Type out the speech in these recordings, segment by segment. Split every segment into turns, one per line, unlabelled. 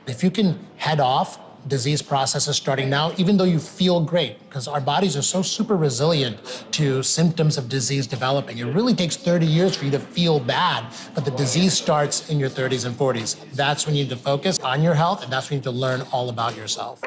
If you can head off disease processes starting now, even though you feel great, because our bodies are so super resilient to symptoms of disease developing. It really takes 30 years for you to feel bad, but the disease starts in your 30s and 40s. That's when you need to focus on your health, and that's when you need to learn all about yourself.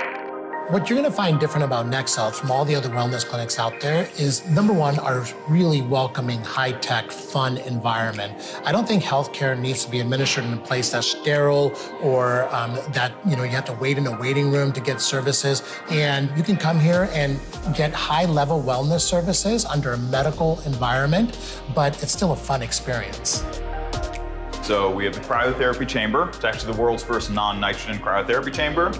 What you're gonna find different about Next Health from all the other wellness clinics out there is, number one, our really welcoming, high-tech, fun environment. I don't think healthcare needs to be administered in a place that's sterile or that you have to wait in a waiting room to get services. And you can come here and get high-level wellness services under a medical environment, but it's still a fun experience.
So we have the cryotherapy chamber. It's actually the world's first non-nitrogen cryotherapy chamber.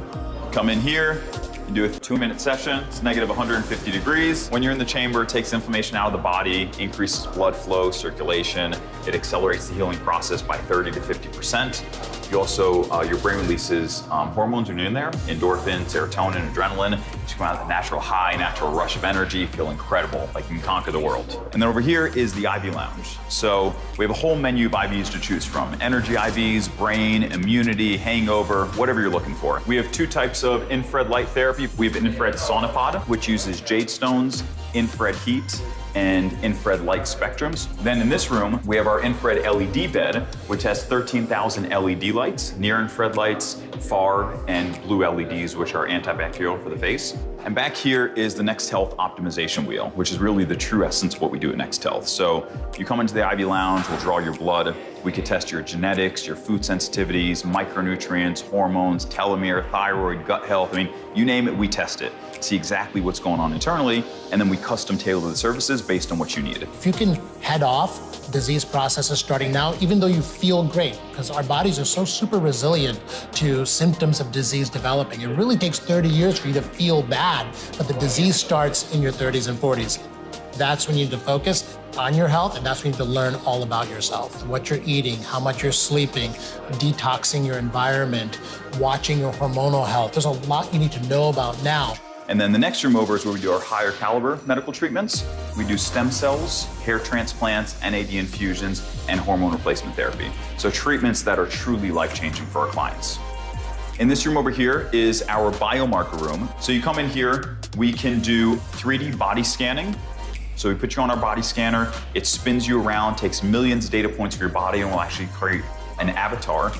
Come in here. You do a 2-minute session. It's negative 150 degrees. When you're in the chamber, it takes inflammation out of the body, increases blood flow, circulation. It accelerates the healing process by 30 to 50%. You also, your brain releases hormones when you're in there, endorphin, serotonin, adrenaline. You come out with a natural high, natural rush of energy, feel incredible, like you can conquer the world. And then over here is the IV lounge. So we have a whole menu of IVs to choose from. Energy IVs, brain, immunity, hangover, whatever you're looking for. We have 2 types of infrared light therapy. We have infrared Sonopod, which uses jade stones, infrared heat, and infrared light spectrums. Then in this room, we have our infrared LED bed, which has 13,000 LED lights, near infrared lights, far, and blue LEDs, which are antibacterial for the face. And back here is the Next Health optimization wheel, which is really the true essence of what we do at Next Health. So you come into the IV lounge, we'll draw your blood. We could test your genetics, your food sensitivities, micronutrients, hormones, telomere, thyroid, gut health. I mean, you name it, we test it. See exactly what's going on internally, and then we custom tailor the services based on what you need.
If you can head off disease processes starting now, even though you feel great, because our bodies are so super resilient to symptoms of disease developing. It really takes 30 years for you to feel bad, but the disease starts in your 30s and 40s. That's when you need to focus on your health, and that's when you need to learn all about yourself. What you're eating, how much you're sleeping, detoxing your environment, watching your hormonal health. There's a lot you need to know about now.
And then the next room over is where we do our higher caliber medical treatments. We do stem cells, hair transplants, NAD infusions, and hormone replacement therapy. So treatments that are truly life-changing for our clients. In this room over here is our biomarker room. So you come in here, we can do 3D body scanning. So we put you on our body scanner, it spins you around, takes millions of data points of your body, and we'll actually create an avatar.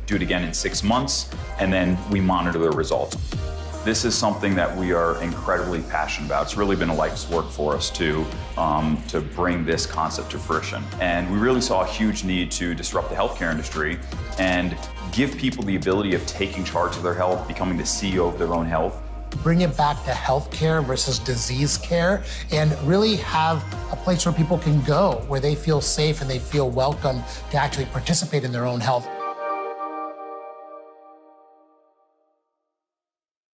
Do it again in 6 months, and then we monitor the results. This is something that we are incredibly passionate about. It's really been a life's work for us to bring this concept to fruition. And we really saw a huge need to disrupt the healthcare industry and give people the ability of taking charge of their health, becoming the CEO of their own health.
Bring it back to healthcare versus disease care, and really have a place where people can go, where they feel safe and they feel welcome to actually participate in their own health.